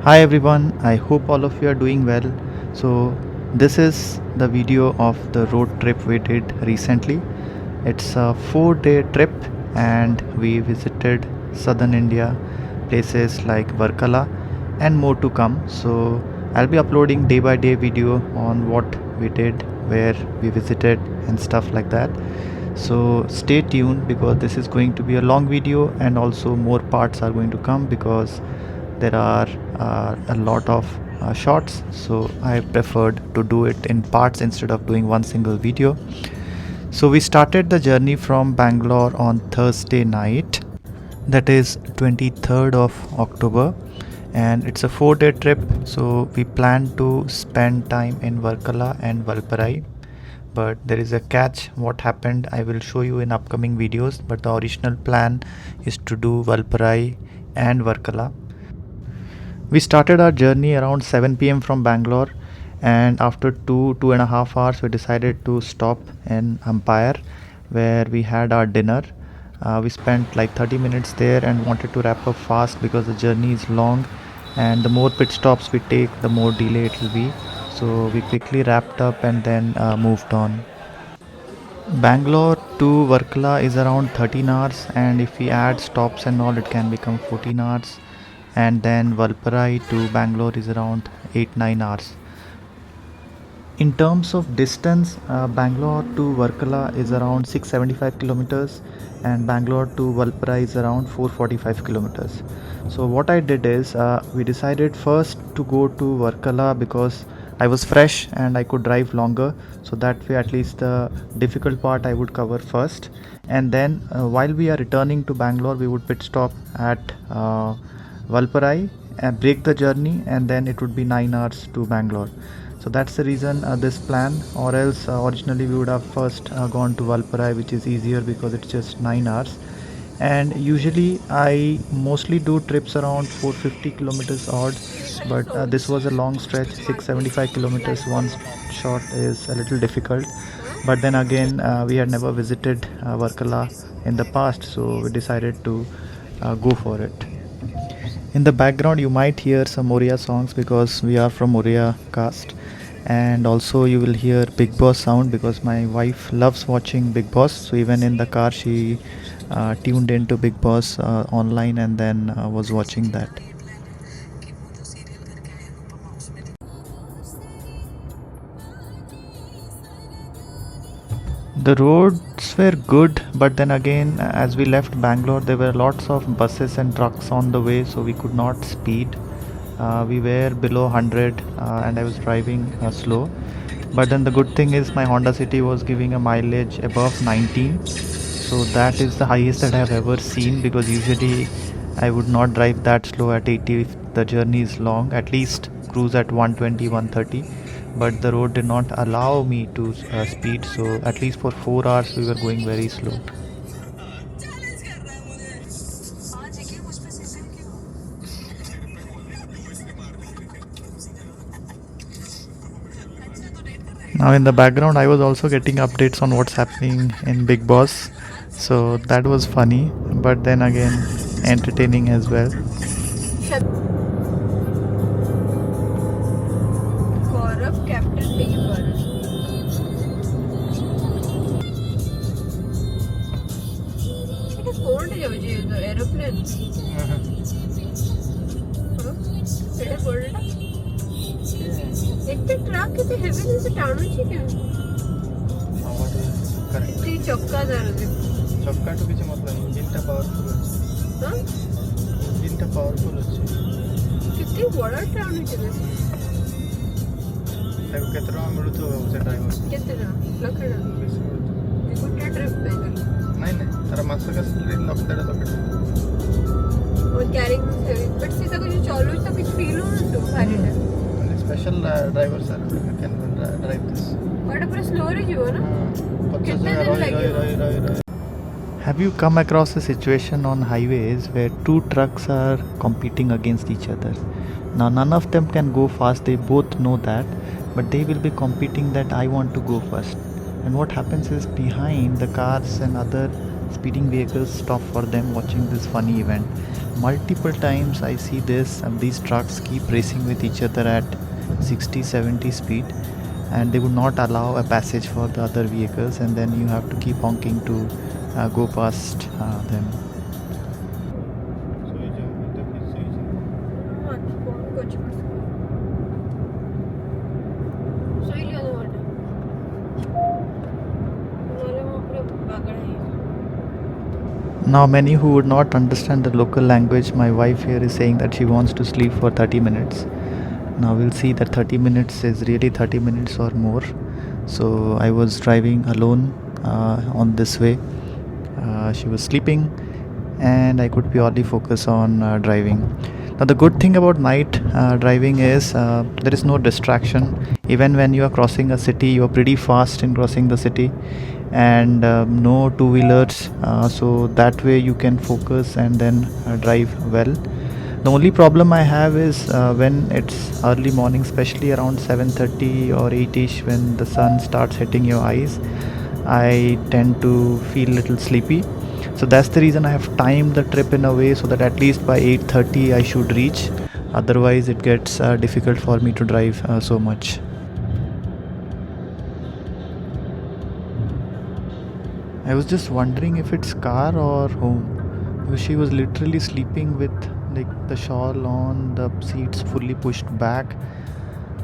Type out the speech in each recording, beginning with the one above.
Hi everyone, I hope all of you are doing well. So, this is the video of the road trip we did recently. It's a 4-day trip and we visited southern India, places like Varkala and more to come. So, I'll be uploading day by day video on what we did, where we visited, and stuff like that. So, stay tuned because this is going to be a long video and also more parts are going to come because there are a lot of shots, so I preferred to do it in parts instead of doing one single video. So we started the journey from Bangalore on Thursday night, that is 23rd of October, and it's a 4-day trip. So we plan to spend time in Varkala and Valparai, but there is a catch. What happened I will show you in upcoming videos, but the original plan is to do Valparai and Varkala. We started our journey around 7 p.m. from Bangalore, and after 2.5 hours, we decided to stop in Umpire where we had our dinner. We spent like 30 minutes there and wanted to wrap up fast because the journey is long, and the more pit stops we take, the more delay it will be. So we quickly wrapped up and then moved on. Bangalore to Varkala is around 13 hours, and if we add stops and all, it can become 14 hours. And then Valparai to Bangalore is around 8-9 hours. In terms of distance, Bangalore to Varkala is around 675 kilometers, and Bangalore to Valparai is around 445 kilometers. So what I did is we decided first to go to Varkala because I was fresh and I could drive longer, so that way at least the difficult part I would cover first, and then while we are returning to Bangalore we would pit stop at Valparai and break the journey, and then it would be 9 hours to Bangalore. So that's the reason this plan, or else originally we would have first gone to Valparai, which is easier because it's just 9 hours. And usually I mostly do trips around 450 kilometers odd, but this was a long stretch, 675 kilometers one shot is a little difficult. But then again, we had never visited Varkala in the past, so we decided to go for it. In the background, you might hear some Oriya songs because we are from Oriya caste, and also you will hear Big Boss sound because my wife loves watching Big Boss. So even in the car, she tuned into Big Boss online and then was watching that. The roads were good, but then again, as we left Bangalore, there were lots of buses and trucks on the way, so we could not speed. We were below 100 and I was driving slow. But then the good thing is my Honda City was giving a mileage above 19. So that is the highest that I have ever seen, because usually I would not drive that slow at 80 if the journey is long, at least cruise at 120, 130. But the road did not allow me to speed, so at least for 4 hours we were going very slow. Now in the background I was also getting updates on what's happening in Big Boss. So that was funny, but then again entertaining as well. Gaurav captain नहीं पर এটা কোনটা যাবে যে aeroplane এটা কোনটা একটা truck কেତେ heavy ଜିନିଷ ଟାଣୁଛି କେମିତି ଏତେ ଚକ୍କା ଦାର ଚକ୍କାଠୁ କିଛି ମତଲବ ନାହିଁ, ଇଞ୍ଜିନଟା ପାୱାରଫୁଲ୍ ଅଛି। ହଁ ଇଞ୍ଜିନଟା ପାୱାରଫୁଲ୍ ଅଛି। କେତେ ବଡ଼ ଟାଣୁଛି ବେ ତାକୁ କେତେ ଟଙ୍କା ମିଳୁଥିବ ସେ ଡ୍ରାଇଭର? କେତେ ଟଙ୍କା? ଲକ୍ଷେ ଟଙ୍କା ବେଶୀ ମିଳୁଥିବ। ଗୋଟେ ଟ୍ରିପ୍ ପାଇଁ ଗଲି ନାଇଁ ନାଇଁ, ତାର ମାସକା ସାଲାରୀ 1.5 ଲକ୍ଷ ଟଙ୍କା। और कैरिंग बट से ताको जो चलू तो कुछ फील हो तो भारी है special driver sir can drive this. But पर स्लो रे जीवो ना कितने दिन लगेगा? Have you come across a situation on highways where two trucks are competing against each other? Now none of them can go fast, they both know that, but they will be competing that I want to go first. And what happens is behind the cars and other speeding vehicles stop for them watching this funny event. Multiple times I see this, and these trucks keep racing with each other at 60, 70 speed, and they would not allow a passage for the other vehicles, and then you have to keep honking to go past them. हाँ कौन कुछ सही लिया तो वाला वाले वहाँ पर पागल है Now, many who would not understand the local language, my wife here is saying that she wants to sleep for 30 minutes. Now, we'll see that 30 minutes is really 30 minutes or more. So, I was driving alone on this way. She was sleeping, and I could purely focus on driving. Now, the good thing about night driving is there is no distraction. Even when you are crossing a city, you are pretty fast in crossing the city, and no two wheelers, so that way you can focus and then drive well. The only problem I have is when it's early morning, especially around 7:30 or 8ish, when the sun starts hitting your eyes, I tend to feel a little sleepy. So that's the reason I have timed the trip in a way so that at least by 8:30 I should reach. Otherwise, it gets difficult for me to drive so much. I was just wondering if it's car or home, because she was literally sleeping with like the shawl on, the seats fully pushed back.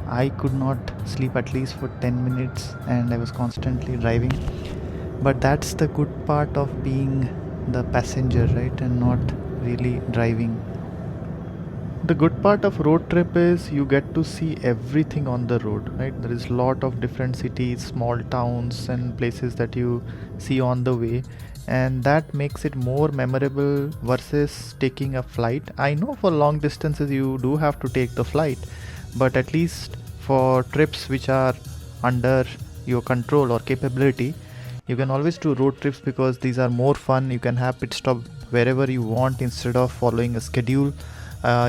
I could not sleep at least for 10 minutes, and I was constantly driving. But that's the good part of being the passenger, right? And not really driving. The good part of road trip is you get to see everything on the road, right? There is a lot of different cities, small towns, and places that you see on the way, and that makes it more memorable versus taking a flight. I know for long distances you do have to take the flight, but at least for trips which are under your control or capability, you can always do road trips because these are more fun. You can have pit stop wherever you want instead of following a schedule.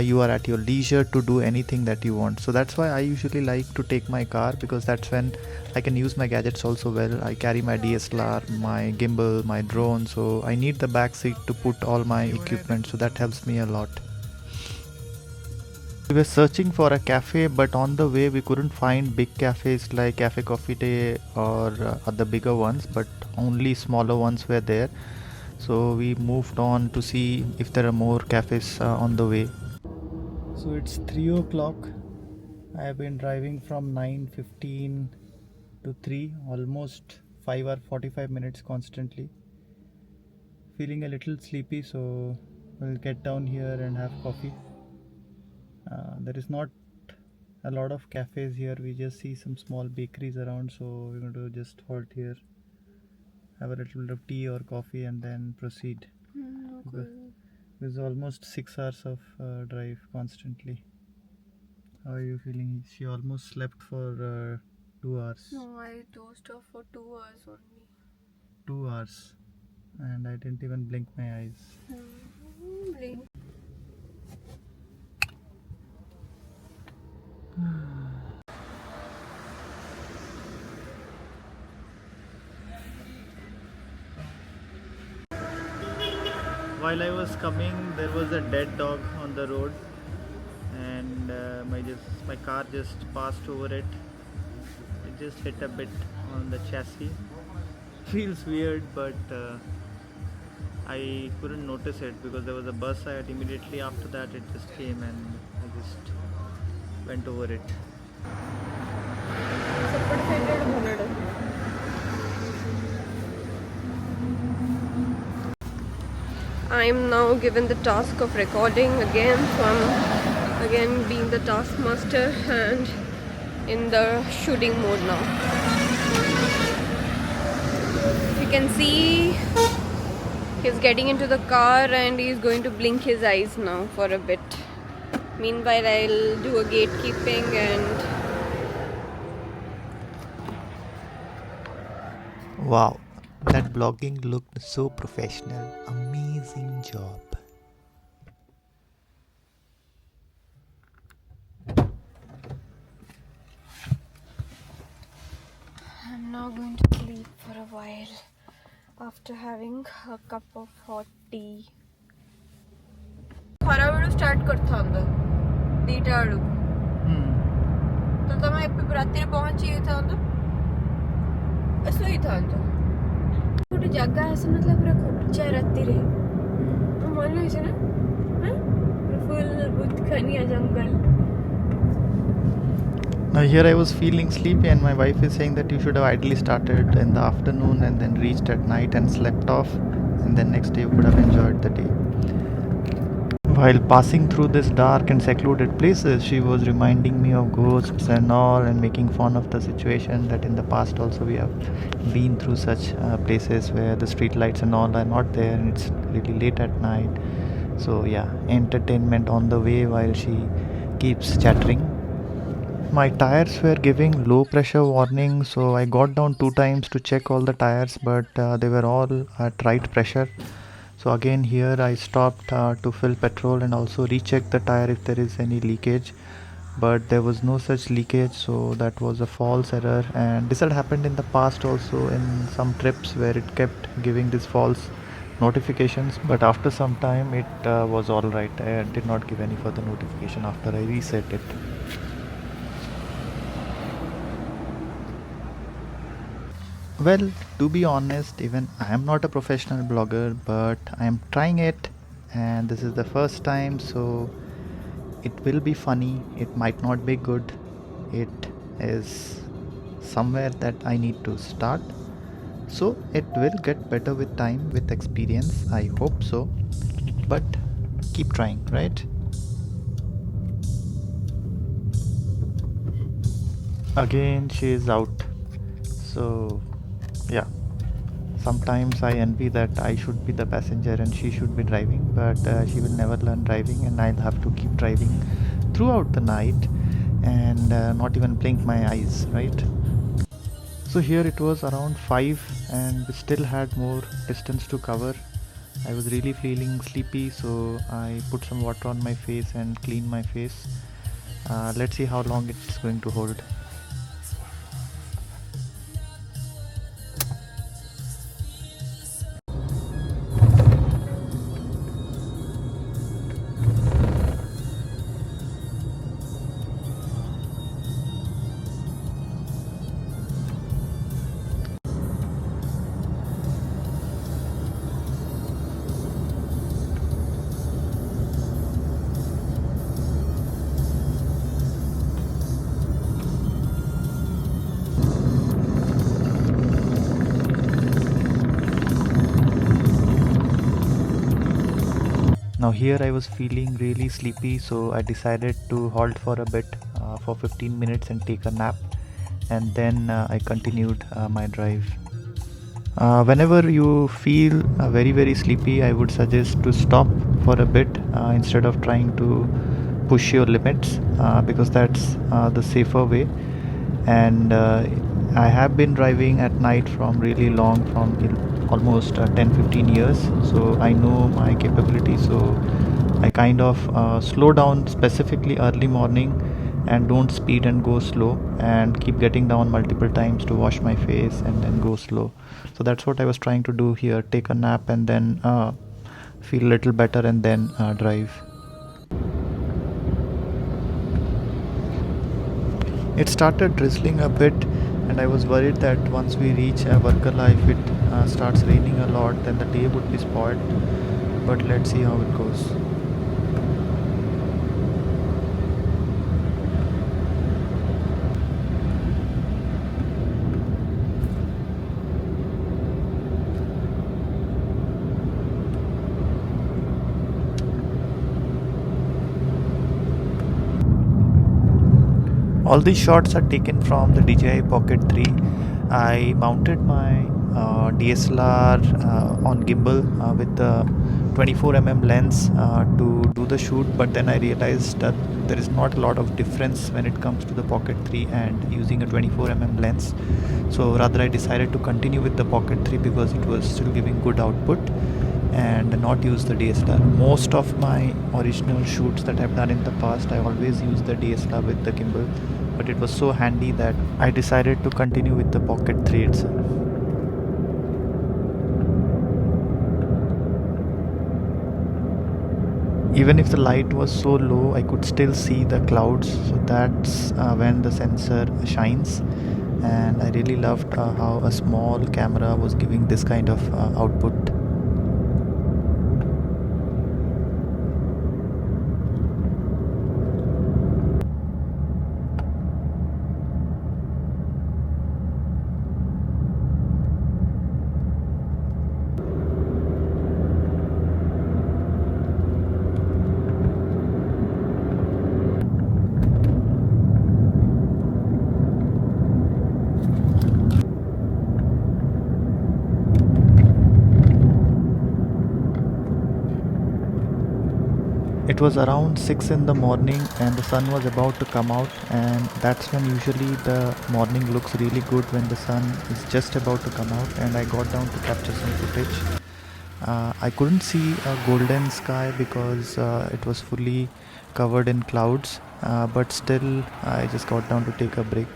You are at your leisure to do anything that you want. So that's why I usually like to take my car, because that's when I can use my gadgets also well. I carry my DSLR, my gimbal, my drone, so I need the back seat to put all my equipment, so that helps me a lot. We were searching for a cafe, but on the way we couldn't find big cafes like Cafe Coffee Day or other bigger ones, but only smaller ones were there. So we moved on to see if there are more cafes on the way. So it's 3 o'clock. I have been driving from 9:15 to 3, almost 5 or 45 minutes constantly. Feeling a little sleepy, so we'll get down here and have coffee. There is not a lot of cafes here. We just see some small bakeries around, so we're going to just halt here, have a little bit of tea or coffee, and then proceed. Okay. It's almost 6 hours of drive constantly. How are you feeling? She almost slept for 2 hours. No, I dozed off for 2 hours only. 2 hours, and I didn't even blink my eyes. Blink. While I was coming, there was a dead dog on the road, and my car just passed over it. It just hit a bit on the chassis. Feels weird, but I couldn't notice it because there was a bus ahead. Immediately after that, it just came and I just went over it. I am now given the task of recording again, so I'm again being the taskmaster and in the shooting mode now. You can see he's getting into the car and he's going to blink his eyes now for a bit. Meanwhile, I'll do a gatekeeping and Wow, that blogging looked so professional. Amazing job. I'm now going to sleep for a while. after having a cup of hot tea. ଖରା ବେଳୁ start କରିଥାନ୍ତ 2ଟା ବେଳକୁ ତ ତମେ ରାତିରେ ପହଞ୍ଚି ଯାଇଥାନ୍ତ ଶୋଇଥାନ୍ତ ଗୋଟେ ଜାଗା ଆସିନଥିଲା ପୁରା ଖୁଚା ରାତିରେ ମନେ ହେଇଛି ନା ଫୁଲ୍ ବୁତଖାନିଆ ଜଙ୍ଗଲ. Now here I was feeling sleepy and my wife is saying that you should have ideally started in the afternoon and then reached at night and slept off, and then next day you could have enjoyed the day. While passing through this dark and secluded places, she was reminding me of ghosts and all and making fun of the situation that in the past also we have been through such places where the street lights and all are not there and it's really late at night. So yeah, entertainment on the way while she keeps chattering. My tires were giving low pressure warning, so I got down 2 times to check all the tires, but they were all at right pressure. So again here I stopped to fill petrol and also recheck the tire if there is any leakage, but there was no such leakage, so that was a false error. And this had happened in the past also in some trips where it kept giving this false notifications, but after some time it was all right. I did not give any further notification after I reset it. Well, to be honest, even I am not a professional blogger, but I am trying it and this is the first time, so it will be funny. It might not be good. It is somewhere that I need to start. So it will get better with time, with experience. I hope so. But keep trying, right? Again, she is out. So yeah, sometimes I envy that I should be the passenger and she should be driving, but she will never learn driving and I'll have to keep driving throughout the night and not even blink my eyes, right? So here it was around 5 and we still had more distance to cover. I was really feeling sleepy, so I put some water on my face and cleaned my face. Let's see how long it's going to hold. Now here I was feeling really sleepy, so I decided to halt for a bit for 15 minutes and take a nap, and then I continued my drive. Whenever you feel very sleepy, I would suggest to stop for a bit instead of trying to push your limits, because that's the safer way. And I have been driving at night from really long, from almost 10-15 years, so I know my capability. So I kind of slow down specifically early morning and don't speed and go slow, and keep getting down multiple times to wash my face and then go slow. So that's what I was trying to do here, take a nap and then feel a little better and then drive. It started drizzling a bit and I was worried that once we reach Varkala, if it starts raining a lot, then the day would be spoiled. But let's see how it goes. All these shots are taken from the DJI Pocket 3. I mounted my DSLR on gimbal with the 24mm lens to do the shoot, but then I realized that there is not a lot of difference when it comes to the Pocket 3 and using a 24mm lens. So rather I decided to continue with the Pocket 3 because it was still giving good output, and not use the DSLR. Most of my original shoots that I've done in the past, I always use the DSLR with the gimbal, but it was so handy that I decided to continue with the Pocket 3 itself. Even if the light was so low, I could still see the clouds. So that's when the sensor shines. And I really loved how a small camera was giving this kind of output. It was around 6 in the morning and the sun was about to come out, and that's when usually the morning looks really good, when the sun is just about to come out. And I got down to capture some footage. I couldn't see a golden sky because it was fully covered in clouds, but still I just got down to take a break.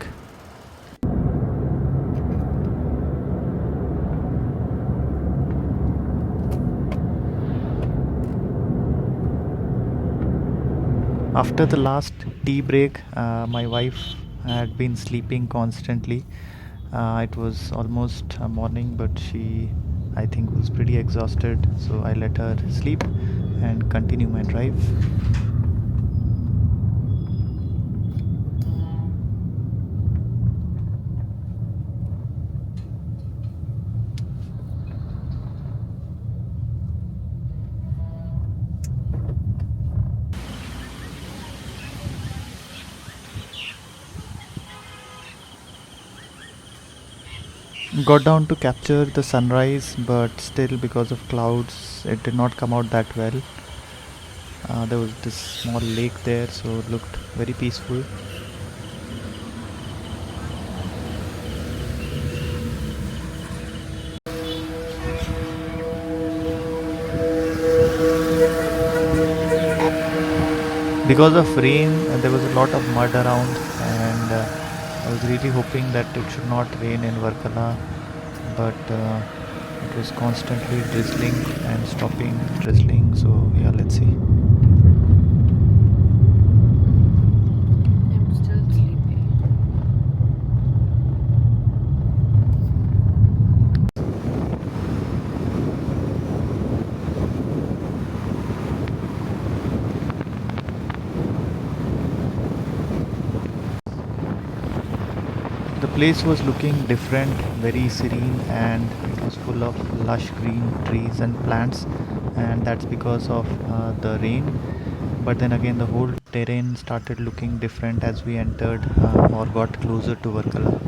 After the last tea break, my wife had been sleeping constantly. It was almost morning, but she, I think, was pretty exhausted. So I let her sleep and continue my drive. Got down to capture the sunrise, but still, because of clouds, it did not come out that well. There was this small lake there, so it looked very peaceful. Because of rain, there was a lot of mud around, and I was really hoping that it should not rain in Varkala, but it was constantly drizzling and stopping drizzling. So yeah, let's see. I'm still sleepy. The place was looking different, very serene, and it was full of lush green trees and plants, and that's because of the rain. But then again, the whole terrain started looking different as we entered or got closer to Varkala.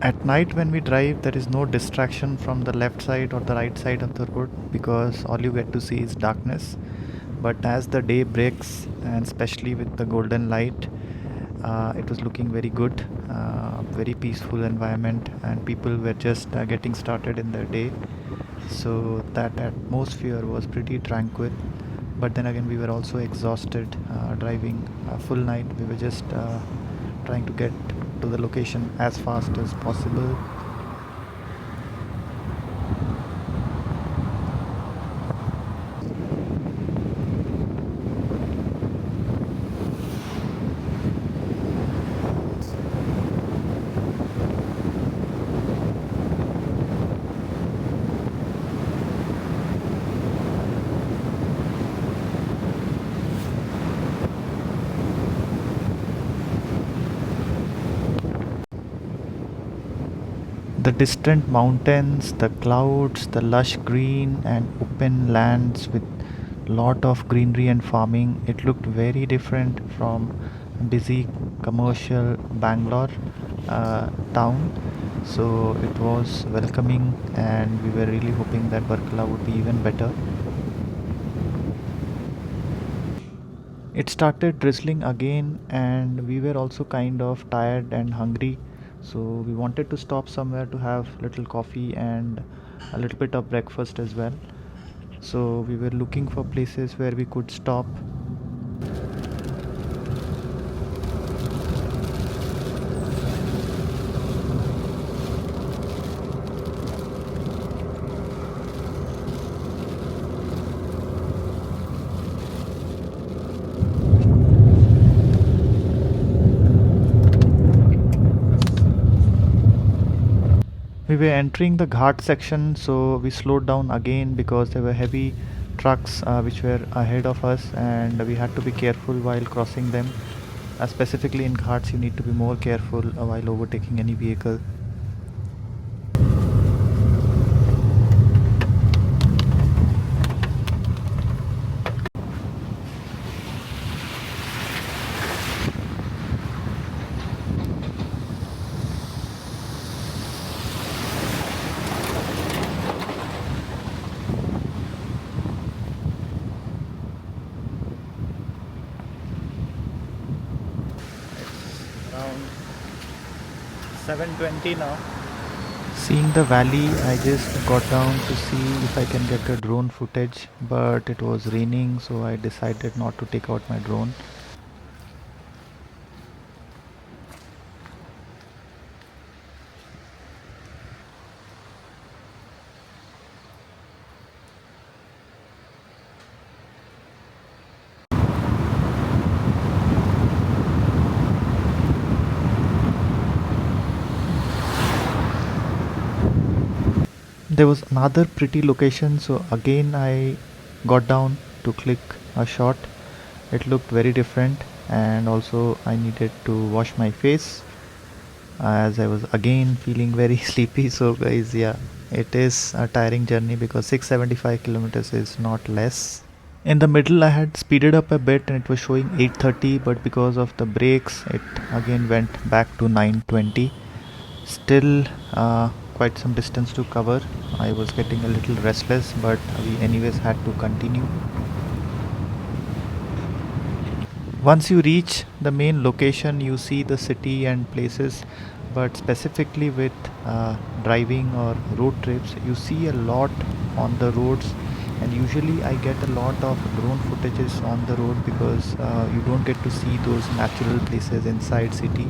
At night, when we drive, there is no distraction from the left side or the right side of the road because all you get to see is darkness. But as the day breaks, and especially with the golden light, it was looking very good, very peaceful environment, and people were just getting started in their day. So that atmosphere was pretty tranquil. But then again, we were also exhausted driving a full night. We were just trying to get to the location as fast as possible. distant mountains, the clouds, the lush green and open lands with lot of greenery and farming, it looked very different from busy commercial Bangalore town. So it was welcoming, and we were really hoping that Varkala would be even better. It started drizzling again, and we were also kind of tired and hungry. So we wanted to stop somewhere to have little coffee and a little bit of breakfast as well. So we were looking for places where we could stop. We were entering the Ghat section, so we slowed down again because there were heavy trucks which were ahead of us, and we had to be careful while crossing them. Specifically in Ghats, you need to be more careful while overtaking any vehicle. Around 7:20 now. Seeing the valley, I just got down to see if I can get a drone footage, but it was raining, so I decided not to take out my drone. There was another pretty location, so again I got down to click a shot. It looked very different, and also I needed to wash my face as I was again feeling very sleepy. So guys, yeah, it is a tiring journey because 675 kilometers is not less. In the middle I had speeded up a bit and it was showing 830, but because of the brakes it again went back to 920. Still quite some distance to cover. I was getting a little restless, but we anyways had to continue. Once you reach the main location, you see the city and places, but specifically with driving or road trips, you see a lot on the roads. And usually I get a lot of drone footages on the road because you don't get to see those natural places inside city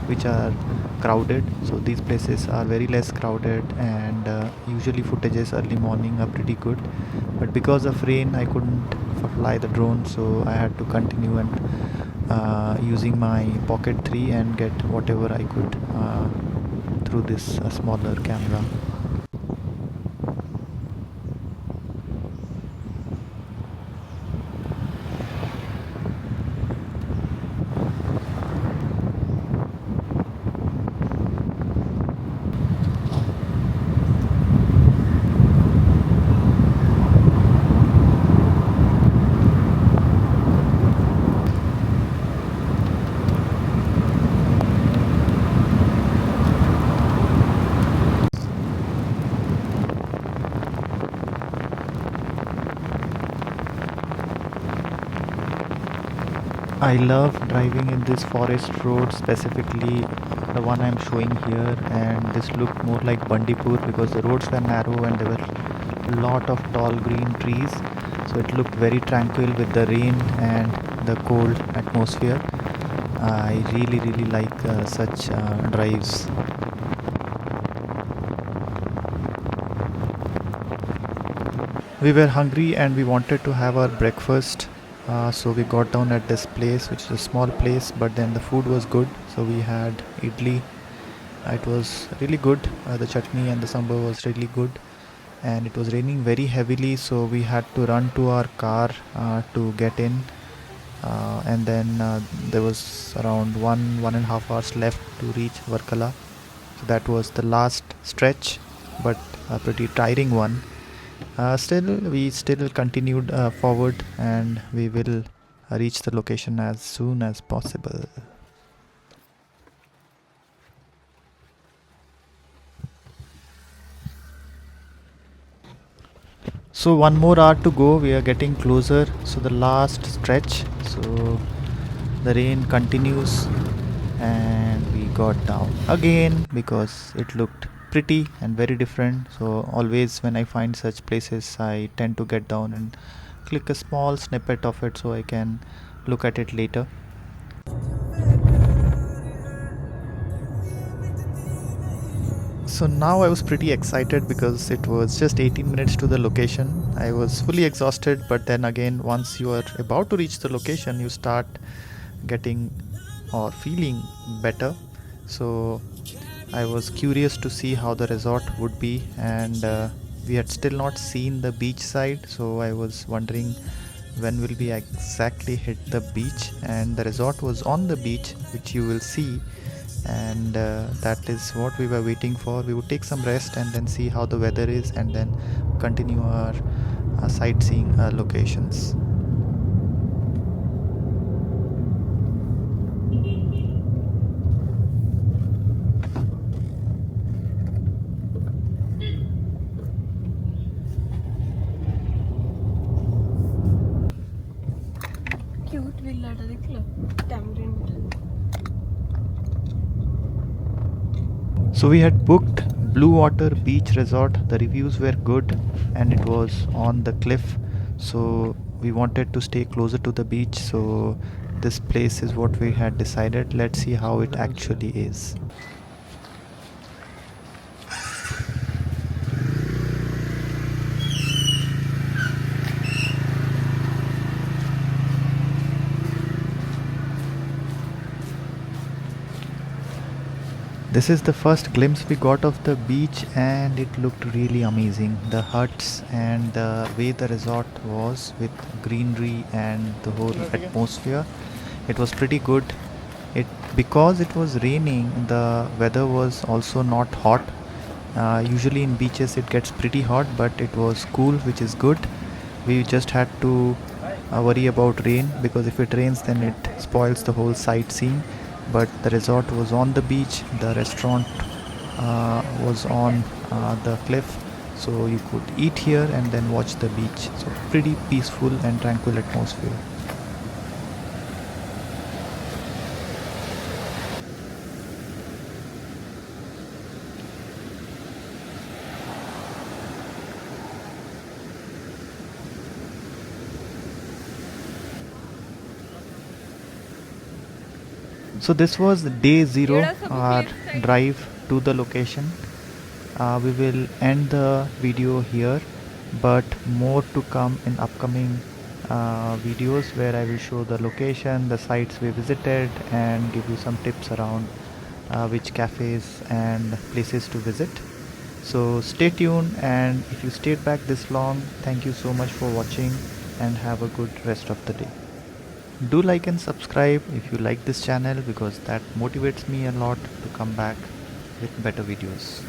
which are crowded. So these places are very less crowded, and usually footages early morning are pretty good. But because of rain I couldn't fly the drone, so I had to continue and using my pocket 3 and get whatever I could through this smaller camera. I love driving in this forest road, specifically the one I'm showing here, and this looked more like Bandipur because the roads were narrow and there were a lot of tall green trees. So it looked very tranquil with the rain and the cold atmosphere. I really like such drives. We were hungry and we wanted to have our breakfast. So we got down at this place, which is a small place, but then the food was good. So we had idli. It was really good. The chutney and the sambar was really good. And it was raining very heavily, so we had to run to our car to get in. And then there was around 1.5 hours left to reach Varkala. So that was the last stretch, but a pretty tiring one. We still continued forward, and we will reach the location as soon as possible. So one more hour to go. We are getting closer. So the last stretch. So the rain continues, and we got down again because it looked pretty and very different. So always when I find such places, I tend to get down and click a small snippet of it so I can look at it later. So now I was pretty excited because it was just 18 minutes to the location. I was fully exhausted, but then again, once you are about to reach the location, you start getting or feeling better. So I was curious to see how the resort would be, and we had still not seen the beach side, so I was wondering when will we exactly hit the beach. And the resort was on the beach, which you will see, and that is what we were waiting for. We would take some rest and then see how the weather is, and then continue our sightseeing locations. Cute villa tamarind. So we had booked Blue Water Beach Resort. The reviews were good, and it was on the cliff. So we wanted to stay closer to the beach. So this place is what we had decided. Let's see how it actually is. This is the first glimpse we got of the beach, and it looked really amazing. The huts and the way the resort was with greenery and the whole atmosphere. It was pretty good. It because it was raining, the weather was also not hot. Usually in beaches it gets pretty hot, but it was cool, which is good. We just had to worry about rain, because if it rains then it spoils the whole sightseeing. But the resort was on the beach, the restaurant was on the cliff, so you could eat here and then watch the beach. So pretty peaceful and tranquil atmosphere. So this was day 0, our drive to the location. We will end the video here, but more to come in upcoming videos, where I will show the location, the sites we visited, and give you some tips around which cafes and places to visit. So stay tuned, and if you stayed back this long, thank you so much for watching, and have a good rest of the day. Do like and subscribe if you like this channel, because that motivates me a lot to come back with better videos.